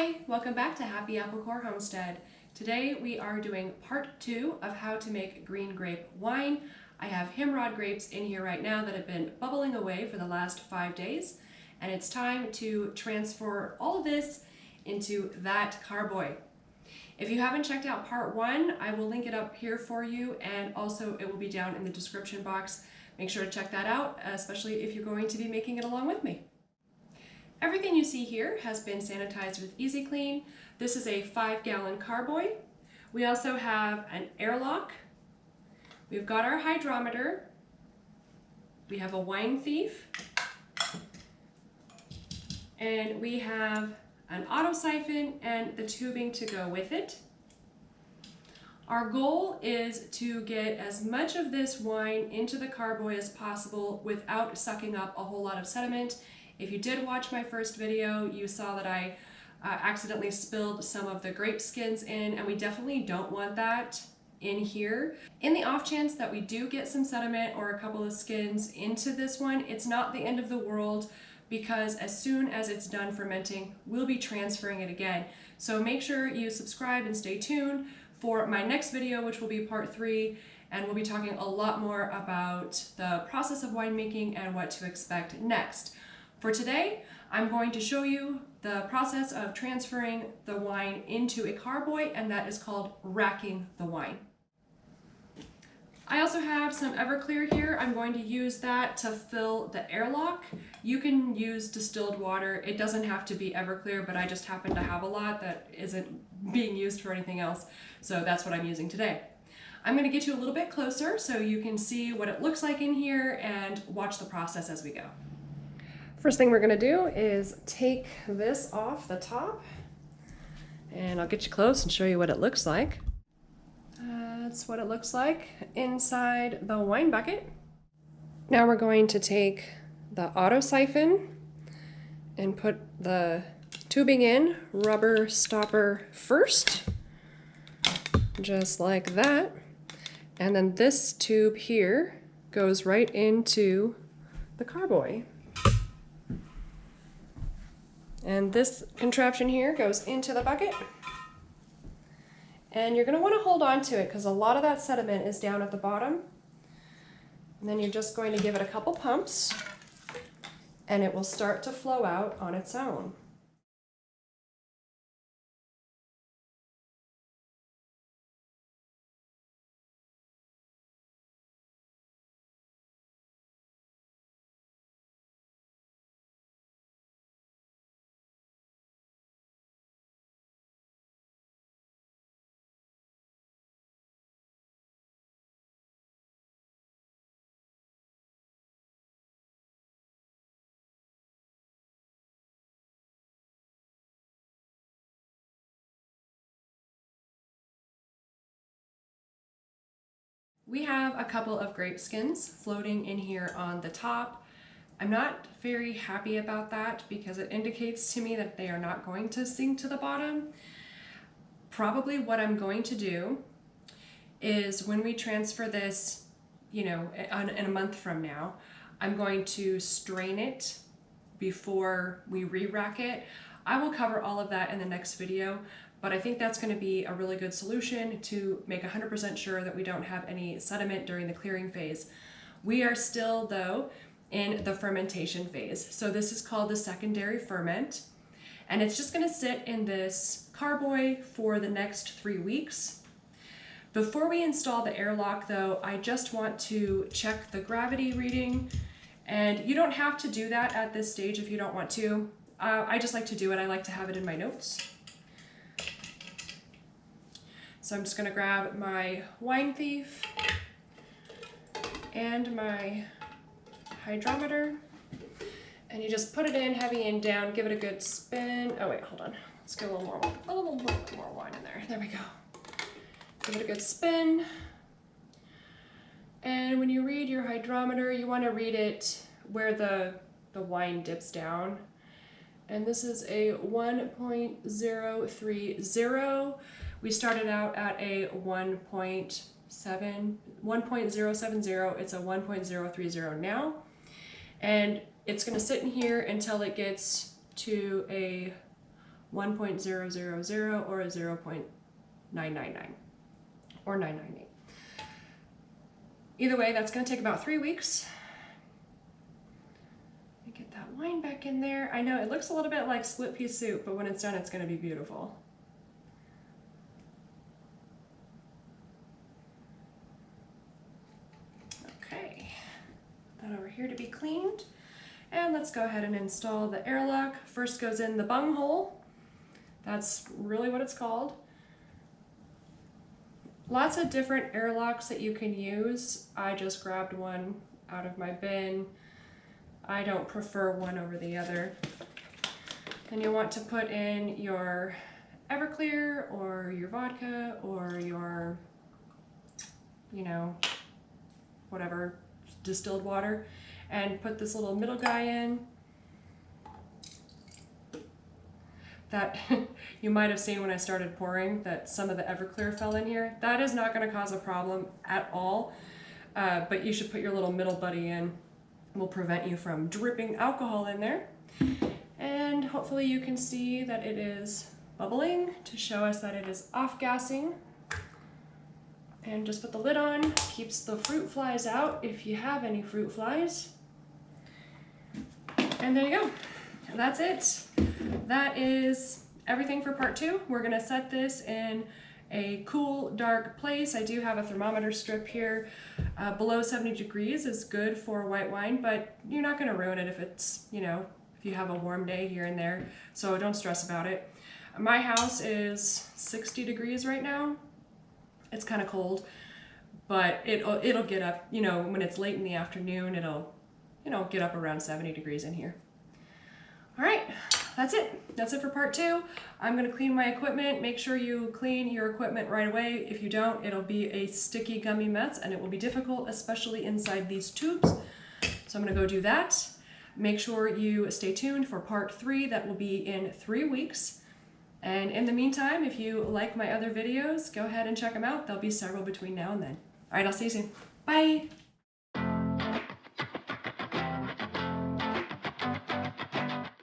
Hi, welcome back to Happy Apple Core Homestead. Today we are doing part 2 of how to make green grape wine. I have Himrod grapes in here right now that have been bubbling away for the last 5 days, and it's time to transfer all of this into that carboy. If you haven't checked out part 1, I will link it up here for you, and also it will be down in the description box. Make sure to check that out, especially if you're going to be making it along with me. Everything you see here has been sanitized with Easy Clean. This is a 5-gallon carboy. We also have an airlock. We've got our hydrometer. We have a wine thief. And we have an auto siphon and the tubing to go with it. Our goal is to get as much of this wine into the carboy as possible without sucking up a whole lot of sediment. If you did watch my first video, you saw that I accidentally spilled some of the grape skins in, and we definitely don't want that in here. In the off chance that we do get some sediment or a couple of skins into this one, it's not the end of the world, because as soon as it's done fermenting, we'll be transferring it again. So make sure you subscribe and stay tuned for my next video, which will be part 3, and we'll be talking a lot more about the process of winemaking and what to expect next. For today, I'm going to show you the process of transferring the wine into a carboy, and that is called racking the wine. I also have some Everclear here. I'm going to use that to fill the airlock. You can use distilled water. It doesn't have to be Everclear, but I just happen to have a lot that isn't being used for anything else, so that's what I'm using today. I'm going to get you a little bit closer so you can see what it looks like in here and watch the process as we go. First thing we're going to do is take this off the top, and I'll get you close and show you what it looks like. That's what it looks like inside the wine bucket. Now we're going to take the auto siphon and put the tubing in, rubber stopper first, just like that. And then this tube here goes right into the carboy. And this contraption here goes into the bucket. And you're going to want to hold on to it because a lot of that sediment is down at the bottom. And then you're just going to give it a couple pumps and it will start to flow out on its own. We have a couple of grape skins floating in here on the top. I'm not very happy about that because it indicates to me that they are not going to sink to the bottom. Probably what I'm going to do is when we transfer this, in a month from now, I'm going to strain it before we re-rack it. I will cover all of that in the next video, but I think that's going to be a really good solution to make 100% sure that we don't have any sediment during the clearing phase. We are still, though, in the fermentation phase. So this is called the secondary ferment, and it's just going to sit in this carboy for the next 3 weeks. Before we install the airlock, though, I just want to check the gravity reading, and you don't have to do that at this stage if you don't want to. I just like to do it. I like to have it in my notes. So I'm just going to grab my wine thief and my hydrometer, and you just put it in heavy and down, give it a good spin. Oh wait, hold on. Let's get a little bit more wine in there. There we go. Give it a good spin. And when you read your hydrometer, you want to read it where the wine dips down. And this is a 1.030. We started out at a 1.070. It's a 1.030 now. And it's going to sit in here until it gets to a 1.000 or a 0.999 or 998. Either way, that's going to take about 3 weeks. Let me get that wine back in there. I know it looks a little bit like split pea soup, but when it's done, it's going to be beautiful. Okay, put that over here to be cleaned. And let's go ahead and install the airlock. First goes in the bung hole. That's really what it's called. Lots of different airlocks that you can use. I just grabbed one out of my bin. I don't prefer one over the other. Then you'll want to put in your Everclear or your vodka or your, you know, whatever, distilled water, and put this little middle guy in. That you might have seen when I started pouring that some of the Everclear fell in here. That is not going to cause a problem at all, but you should put your little middle buddy in. It will prevent you from dripping alcohol in there. And hopefully you can see that it is bubbling to show us that it is off-gassing. And just put the lid on, keeps the fruit flies out if you have any fruit flies. And there you go. That's it. That is everything for part 2. We're going to set this in a cool, dark place. I do have a thermometer strip here. Below 70 degrees is good for white wine, but you're not going to ruin it if it's, you know, if you have a warm day here and there. So don't stress about it. My house is 60 degrees right now. It's kind of cold, but it'll get up, you know, when it's late in the afternoon, it'll, you know, get up around 70 degrees in here. All right, that's it. That's it for part 2. I'm going to clean my equipment. Make sure you clean your equipment right away. If you don't, it'll be a sticky, gummy mess, and it will be difficult, especially inside these tubes. So I'm going to go do that. Make sure you stay tuned for part 3. That will be in 3 weeks. And in the meantime, if you like my other videos, go ahead and check them out. There'll be several between now and then. All right, I'll see you soon. Bye.